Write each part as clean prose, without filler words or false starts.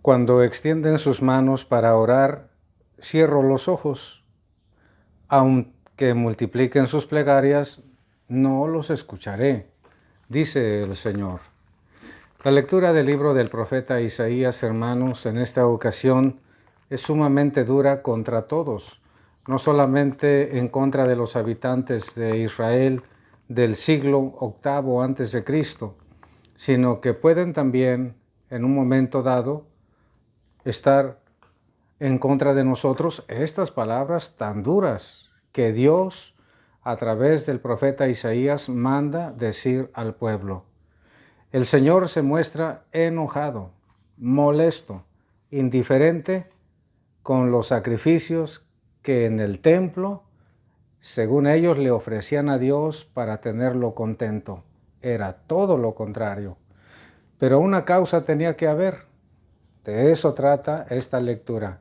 Cuando extienden sus manos para orar, cierro los ojos. Aunque multipliquen sus plegarias, no los escucharé, dice el Señor. La lectura del libro del profeta Isaías, hermanos, en esta ocasión es sumamente dura contra todos, no solamente en contra de los habitantes de Israel del siglo VIII antes de Cristo, sino que pueden también, en un momento dado, estar en contra de nosotros estas palabras tan duras que Dios, a través del profeta Isaías, manda decir al pueblo. El Señor se muestra enojado, molesto, indiferente con los sacrificios que en el templo, según ellos, le ofrecían a Dios para tenerlo contento. Era todo lo contrario. Pero una causa tenía que haber. De eso trata esta lectura.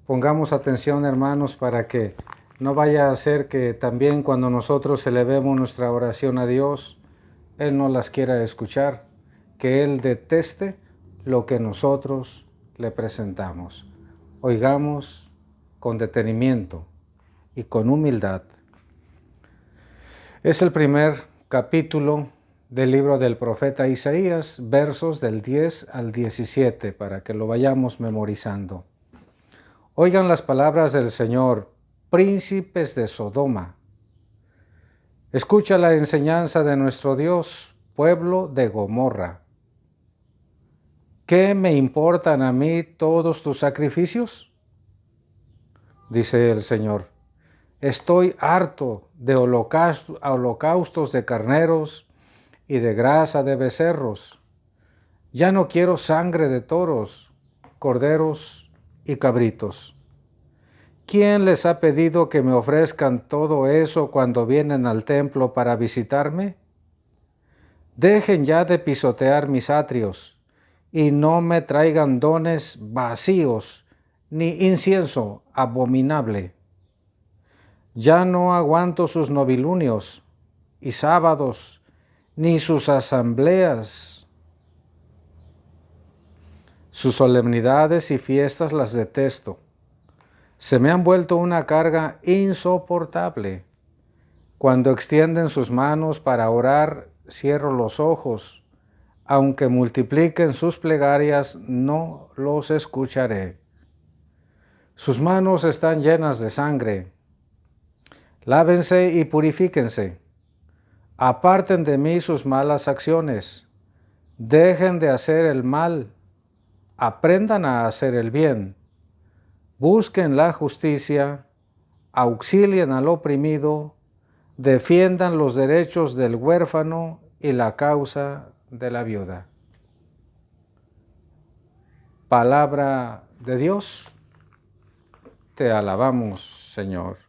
Pongamos atención, hermanos, para que no vaya a ser que también cuando nosotros elevemos nuestra oración a Dios, Él no las quiera escuchar, que Él deteste lo que nosotros le presentamos. Oigamos con detenimiento y con humildad. Es el primer capítulo del libro del profeta Isaías, versos del 10 al 17, para que lo vayamos memorizando. Oigan las palabras del Señor, príncipes de Sodoma. Escucha la enseñanza de nuestro Dios, pueblo de Gomorra. ¿Qué me importan a mí todos tus sacrificios? Dice el Señor. Estoy harto de holocaustos de carneros y de grasa de becerros. Ya no quiero sangre de toros, corderos y cabritos. ¿Quién les ha pedido que me ofrezcan todo eso cuando vienen al templo para visitarme? Dejen ya de pisotear mis atrios y no me traigan dones vacíos ni incienso abominable. Ya no aguanto sus novilunios y sábados ni sus asambleas. Sus solemnidades y fiestas las detesto. Se me han vuelto una carga insoportable. Cuando extienden sus manos para orar, cierro los ojos. Aunque multipliquen sus plegarias, no los escucharé. Sus manos están llenas de sangre. Lávense y purifíquense. Aparten de mí sus malas acciones. Dejen de hacer el mal. Aprendan a hacer el bien. Busquen la justicia. Auxilien al oprimido. Defiendan los derechos del huérfano y la causa de la viuda. Palabra de Dios. Te alabamos, Señor.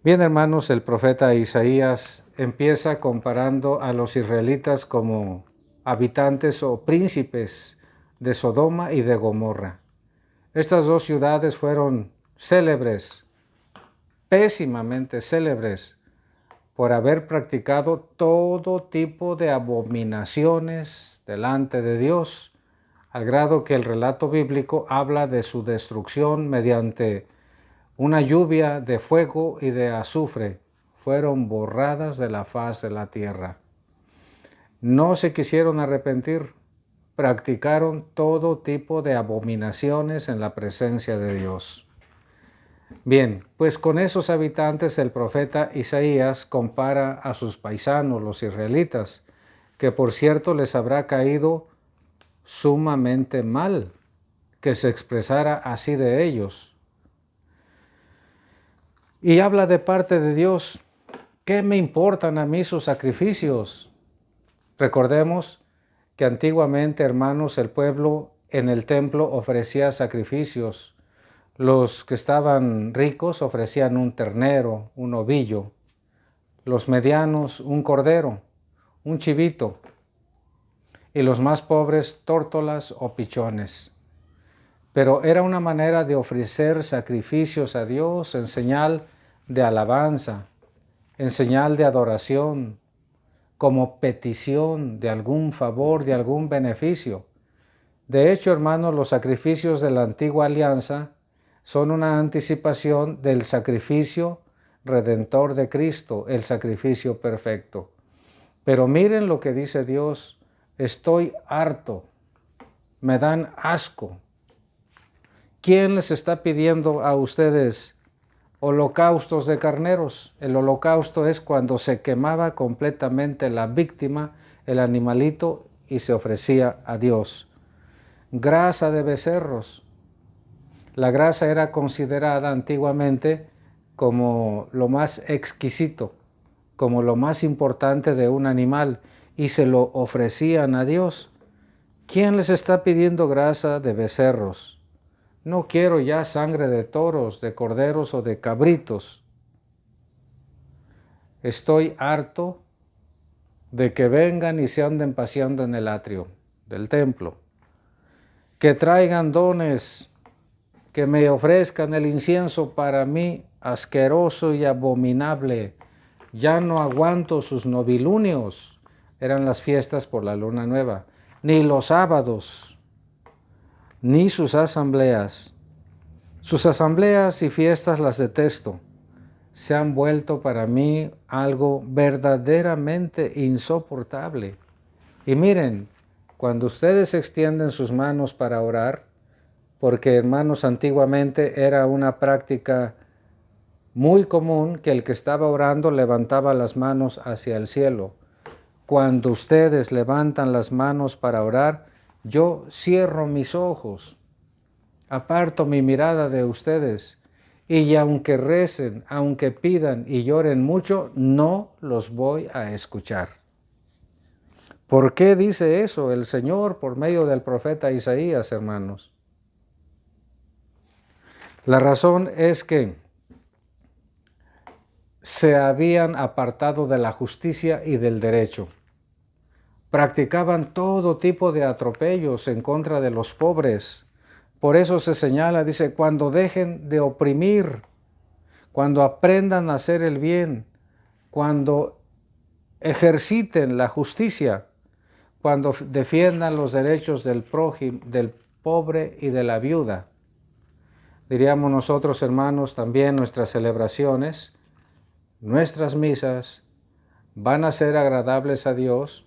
Bien, hermanos, el profeta Isaías empieza comparando a los israelitas como habitantes o príncipes de Sodoma y de Gomorra. Estas dos ciudades fueron célebres, pésimamente célebres, por haber practicado todo tipo de abominaciones delante de Dios, al grado que el relato bíblico habla de su destrucción mediante una lluvia de fuego y de azufre. Fueron borradas de la faz de la tierra. No se quisieron arrepentir, practicaron todo tipo de abominaciones en la presencia de Dios. Bien, pues con esos habitantes el profeta Isaías compara a sus paisanos, los israelitas, que por cierto les habrá caído sumamente mal que se expresara así de ellos. Y habla de parte de Dios, ¿qué me importan a mí sus sacrificios? Recordemos que antiguamente, hermanos, el pueblo en el templo ofrecía sacrificios. Los que estaban ricos ofrecían un ternero, un ovillo. Los medianos, un cordero, un chivito. Y los más pobres, tórtolas o pichones. Pero era una manera de ofrecer sacrificios a Dios en señal de alabanza, en señal de adoración, como petición de algún favor, de algún beneficio. De hecho, hermanos, los sacrificios de la antigua alianza son una anticipación del sacrificio redentor de Cristo, el sacrificio perfecto. Pero miren lo que dice Dios: estoy harto, me dan asco. ¿Quién les está pidiendo a ustedes holocaustos de carneros? El holocausto es cuando se quemaba completamente la víctima, el animalito, y se ofrecía a Dios. Grasa de becerros. La grasa era considerada antiguamente como lo más exquisito, como lo más importante de un animal, y se lo ofrecían a Dios. ¿Quién les está pidiendo grasa de becerros? No quiero ya sangre de toros, de corderos o de cabritos. Estoy harto de que vengan y se anden paseando en el atrio del templo, que traigan dones, que me ofrezcan el incienso para mí asqueroso y abominable. Ya no aguanto sus novilunios. Eran las fiestas por la luna nueva, ni los sábados, ni sus asambleas. Sus asambleas y fiestas las detesto. Se han vuelto para mí algo verdaderamente insoportable. Y miren, cuando ustedes extienden sus manos para orar, porque hermanos, antiguamente era una práctica muy común que el que estaba orando levantaba las manos hacia el cielo. Cuando ustedes levantan las manos para orar, yo cierro mis ojos, aparto mi mirada de ustedes, y aunque recen, aunque pidan y lloren mucho, no los voy a escuchar. ¿Por qué dice eso el Señor por medio del profeta Isaías, hermanos? La razón es que se habían apartado de la justicia y del derecho. Practicaban todo tipo de atropellos en contra de los pobres. Por eso se señala, dice, cuando dejen de oprimir, cuando aprendan a hacer el bien, cuando ejerciten la justicia, cuando defiendan los derechos del prójimo, del pobre y de la viuda. Diríamos nosotros, hermanos, también nuestras celebraciones, nuestras misas, van a ser agradables a Dios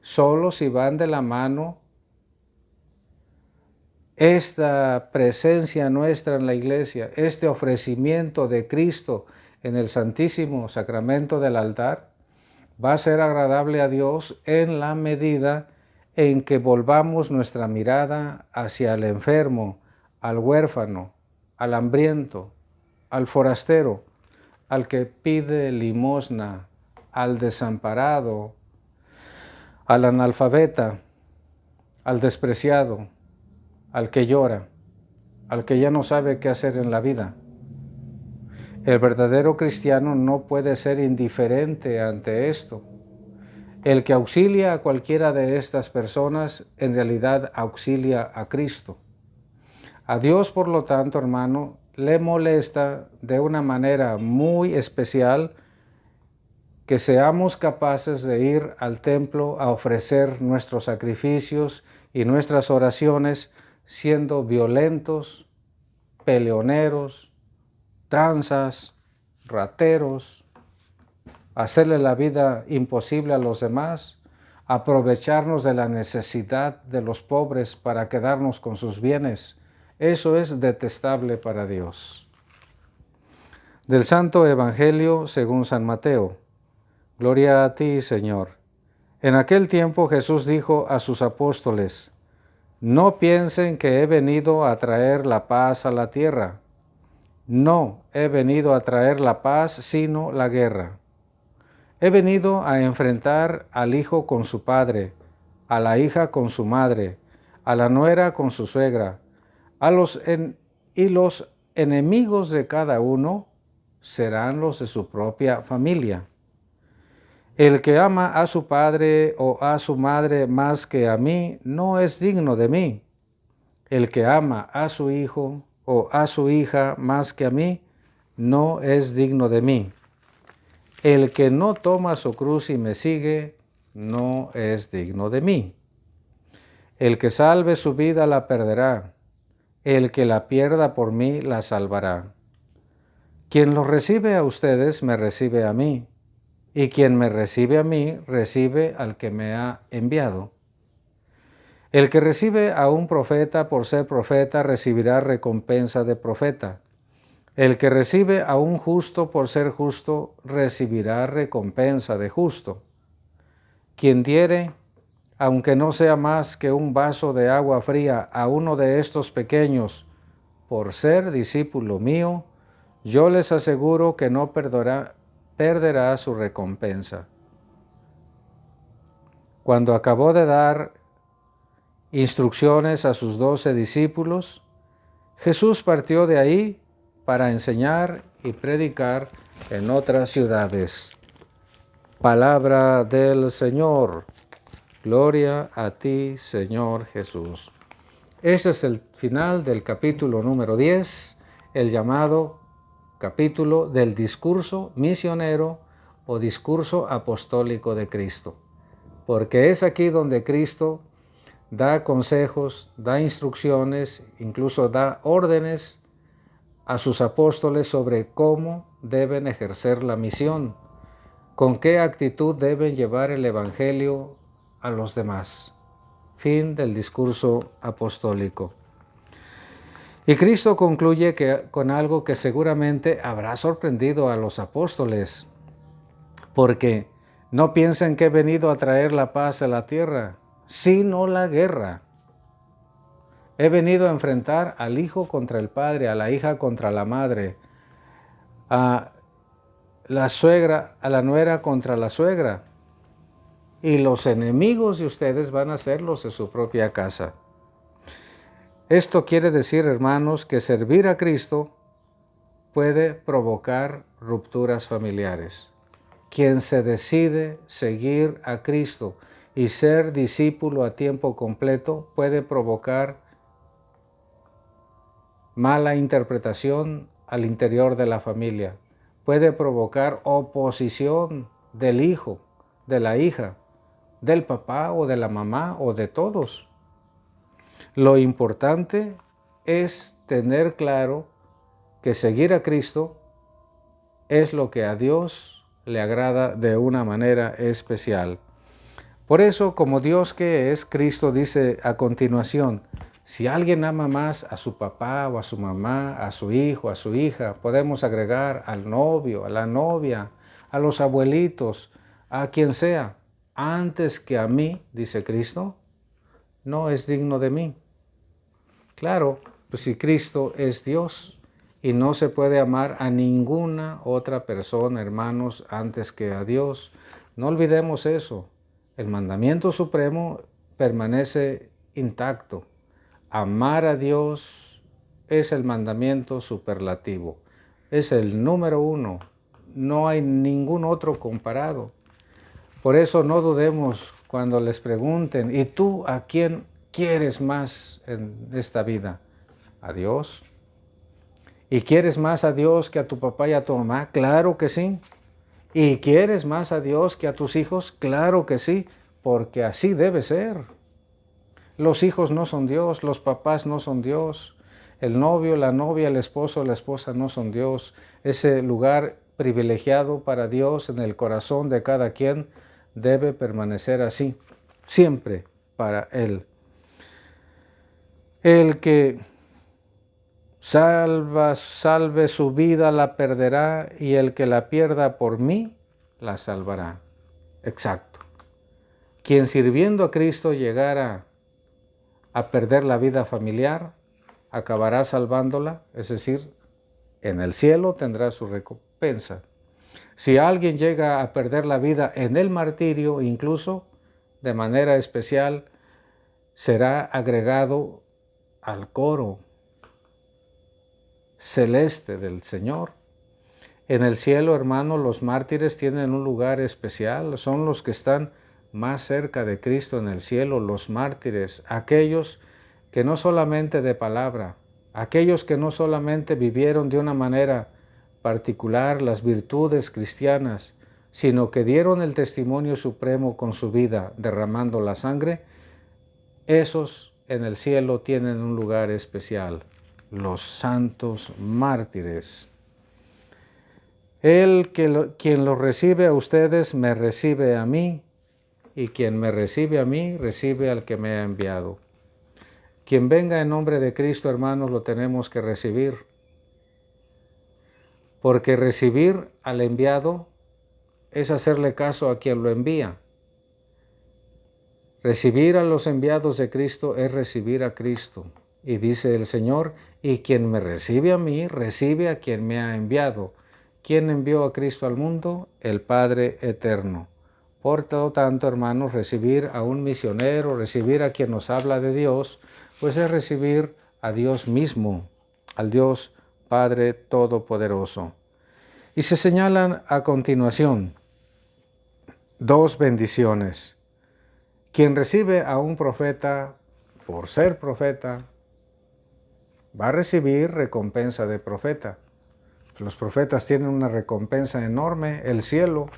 solo si van de la mano esta presencia nuestra en la iglesia, este ofrecimiento de Cristo en el Santísimo Sacramento del altar, va a ser agradable a Dios en la medida en que volvamos nuestra mirada hacia el enfermo, al huérfano, al hambriento, al forastero, al que pide limosna, al desamparado, al analfabeta, al despreciado, al que llora, al que ya no sabe qué hacer en la vida. El verdadero cristiano no puede ser indiferente ante esto. El que auxilia a cualquiera de estas personas, en realidad auxilia a Cristo. A Dios, por lo tanto, hermano, le molesta de una manera muy especial que seamos capaces de ir al templo a ofrecer nuestros sacrificios y nuestras oraciones siendo violentos, peleoneros, tranzas, rateros, hacerle la vida imposible a los demás, aprovecharnos de la necesidad de los pobres para quedarnos con sus bienes. Eso es detestable para Dios. Del Santo Evangelio según San Mateo. Gloria a ti, Señor. En aquel tiempo Jesús dijo a sus apóstoles: no piensen que he venido a traer la paz a la tierra. No he venido a traer la paz, sino la guerra. He venido a enfrentar al hijo con su padre, a la hija con su madre, a la nuera con su suegra, y los enemigos de cada uno serán los de su propia familia. El que ama a su padre o a su madre más que a mí, no es digno de mí. El que ama a su hijo o a su hija más que a mí, no es digno de mí. El que no toma su cruz y me sigue, no es digno de mí. El que salve su vida la perderá, el que la pierda por mí la salvará. Quien los recibe a ustedes me recibe a mí, y quien me recibe a mí recibe al que me ha enviado. El que recibe a un profeta por ser profeta recibirá recompensa de profeta. El que recibe a un justo por ser justo recibirá recompensa de justo. Quien diere, aunque no sea más que un vaso de agua fría a uno de estos pequeños, por ser discípulo mío, yo les aseguro que no perderá su recompensa. Cuando acabó de dar instrucciones a sus 12 discípulos, Jesús partió de ahí para enseñar y predicar en otras ciudades. Palabra del Señor. Gloria a ti, Señor Jesús. Este es el final del capítulo número 10, el llamado capítulo del discurso misionero o discurso apostólico de Cristo. Porque es aquí donde Cristo da consejos, da instrucciones, incluso da órdenes a sus apóstoles sobre cómo deben ejercer la misión, con qué actitud deben llevar el Evangelio a los demás. Fin del discurso apostólico. Y Cristo concluye con algo que seguramente habrá sorprendido a los apóstoles, porque no piensen que he venido a traer la paz a la tierra, sino la guerra. He venido a enfrentar al hijo contra el padre, a la hija contra la madre, a la suegra, a la nuera contra la suegra. Y los enemigos de ustedes van a ser los de su propia casa. Esto quiere decir, hermanos, que servir a Cristo puede provocar rupturas familiares. Quien se decide seguir a Cristo y ser discípulo a tiempo completo puede provocar mala interpretación al interior de la familia. Puede provocar oposición del hijo, de la hija, del papá o de la mamá o de todos. Lo importante es tener claro que seguir a Cristo es lo que a Dios le agrada de una manera especial. Por eso, como Dios que es, Cristo dice a continuación, si alguien ama más a su papá o a su mamá, a su hijo, a su hija, podemos agregar al novio, a la novia, a los abuelitos, a quien sea, antes que a mí, dice Cristo, no es digno de mí. Claro, pues si Cristo es Dios y no se puede amar a ninguna otra persona, hermanos, antes que a Dios, no olvidemos eso. El mandamiento supremo permanece intacto. Amar a Dios es el mandamiento superlativo. Es el número 1. No hay ningún otro comparado. Por eso no dudemos cuando les pregunten, ¿y tú a quién quieres más en esta vida? ¿A Dios? ¿Y quieres más a Dios que a tu papá y a tu mamá? Claro que sí. ¿Y quieres más a Dios que a tus hijos? Claro que sí, porque así debe ser. Los hijos no son Dios, los papás no son Dios, el novio, la novia, el esposo, la esposa no son Dios. Ese lugar privilegiado para Dios en el corazón de cada quien debe permanecer así, siempre para Él. El que salve su vida la perderá, y el que la pierda por mí la salvará. Exacto. Quien sirviendo a Cristo llegara a perder la vida familiar, acabará salvándola, es decir, en el cielo tendrá su recompensa. Si alguien llega a perder la vida en el martirio, incluso de manera especial, será agregado al coro celeste del Señor. En el cielo, hermanos, los mártires tienen un lugar especial, son los que están más cerca de Cristo en el cielo, los mártires, aquellos que no solamente de palabra, aquellos que no solamente vivieron de una manera particular las virtudes cristianas, sino que dieron el testimonio supremo con su vida, derramando la sangre. Esos en el cielo tienen un lugar especial, los santos mártires. Quien los recibe a ustedes, me recibe a mí, y quien me recibe a mí, recibe al que me ha enviado. Quien venga en nombre de Cristo, hermanos, lo tenemos que recibir. Porque recibir al enviado es hacerle caso a quien lo envía. Recibir a los enviados de Cristo es recibir a Cristo. Y dice el Señor, y quien me recibe a mí, recibe a quien me ha enviado. ¿Quién envió a Cristo al mundo? El Padre eterno. Por todo tanto, hermanos, recibir a un misionero, recibir a quien nos habla de Dios, pues es recibir a Dios mismo, al Dios Padre Todopoderoso. Y se señalan a continuación dos bendiciones. Quien recibe a un profeta por ser profeta, va a recibir recompensa de profeta. Los profetas tienen una recompensa enorme, el cielo.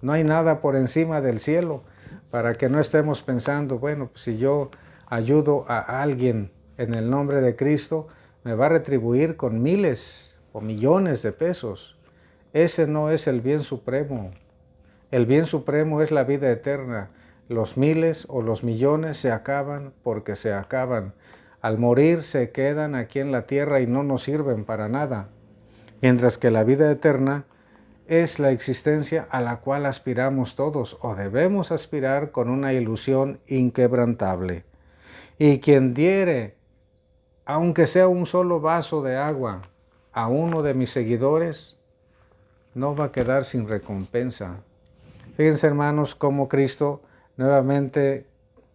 No hay nada por encima del cielo, para que no estemos pensando, bueno, pues si yo ayudo a alguien en el nombre de Cristo, me va a retribuir con miles o millones de pesos. Ese no es el bien supremo. El bien supremo es la vida eterna. Los miles o los millones se acaban porque se acaban. Al morir se quedan aquí en la tierra y no nos sirven para nada. Mientras que la vida eterna es la existencia a la cual aspiramos todos o debemos aspirar con una ilusión inquebrantable. Y quien diere, aunque sea un solo vaso de agua, a uno de mis seguidores, no va a quedar sin recompensa. Fíjense, hermanos, cómo Cristo, nuevamente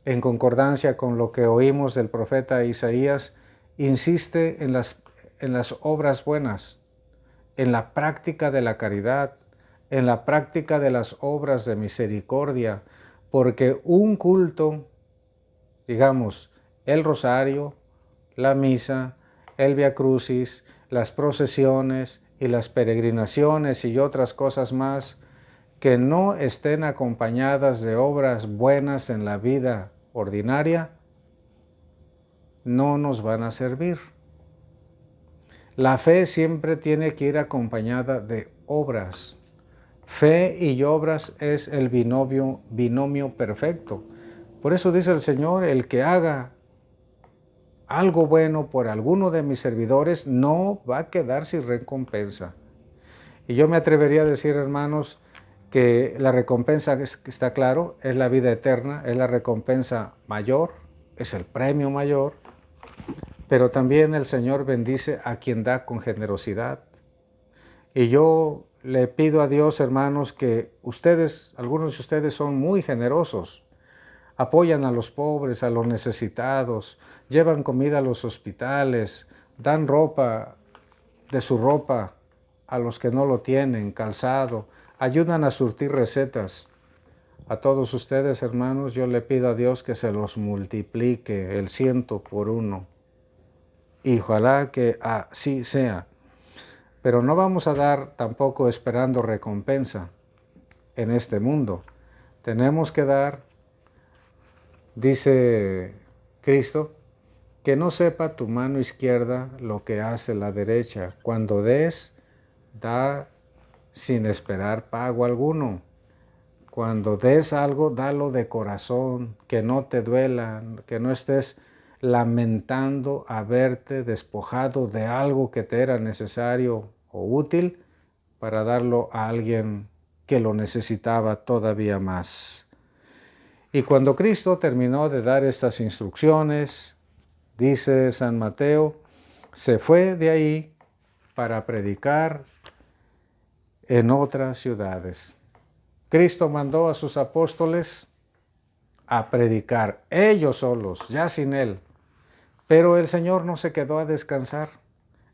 en concordancia con lo que oímos del profeta Isaías, insiste en las obras buenas, en la práctica de la caridad, en la práctica de las obras de misericordia, porque un culto, digamos, el rosario, la misa, el Vía Crucis, las procesiones y las peregrinaciones y otras cosas más, que no estén acompañadas de obras buenas en la vida ordinaria, no nos van a servir. La fe siempre tiene que ir acompañada de obras. Fe y obras es el binomio perfecto. Por eso dice el Señor, el que haga algo bueno por alguno de mis servidores no va a quedar sin recompensa. Y yo me atrevería a decir, hermanos, que la recompensa, está claro, es la vida eterna, es la recompensa mayor, es el premio mayor, pero también el Señor bendice a quien da con generosidad. Y yo le pido a Dios, hermanos, que ustedes, algunos de ustedes son muy generosos, apoyan a los pobres, a los necesitados, llevan comida a los hospitales, dan ropa de su ropa a los que no lo tienen, calzado, ayudan a surtir recetas. A todos ustedes, hermanos, yo le pido a Dios que se los multiplique el 100 por 1. Y ojalá que así sea. Pero no vamos a dar tampoco esperando recompensa en este mundo. Tenemos que dar, dice Cristo, que no sepa tu mano izquierda lo que hace la derecha. Cuando des, da sin esperar pago alguno. Cuando des algo, dalo de corazón, que no te duela, que no estés lamentando haberte despojado de algo que te era necesario o útil para darlo a alguien que lo necesitaba todavía más. Y cuando Cristo terminó de dar estas instrucciones, dice San Mateo, se fue de ahí para predicar en otras ciudades. Cristo mandó a sus apóstoles a predicar, ellos solos, ya sin Él. Pero el Señor no se quedó a descansar,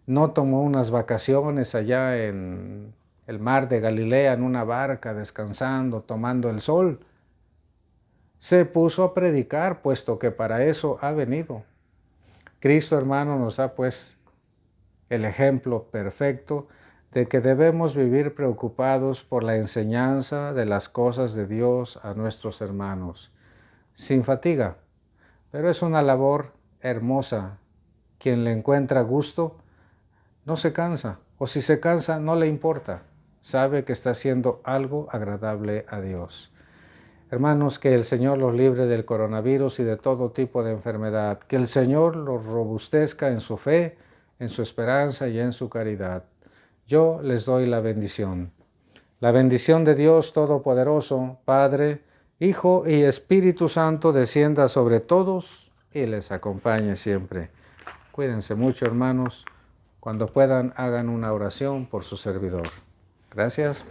no tomó unas vacaciones allá en el mar de Galilea en una barca, descansando, tomando el sol. Se puso a predicar, puesto que para eso ha venido. Cristo, hermano, nos da pues el ejemplo perfecto de que debemos vivir preocupados por la enseñanza de las cosas de Dios a nuestros hermanos, sin fatiga, pero es una labor hermosa. Quien le encuentra gusto no se cansa, o si se cansa no le importa, sabe que está haciendo algo agradable a Dios. Hermanos, que el Señor los libre del coronavirus y de todo tipo de enfermedad, que el Señor los robustezca en su fe, en su esperanza y en su caridad. Yo les doy la bendición. La bendición de Dios Todopoderoso, Padre, Hijo y Espíritu Santo descienda sobre todos y les acompañe siempre. Cuídense mucho, hermanos. Cuando puedan, hagan una oración por su servidor. Gracias.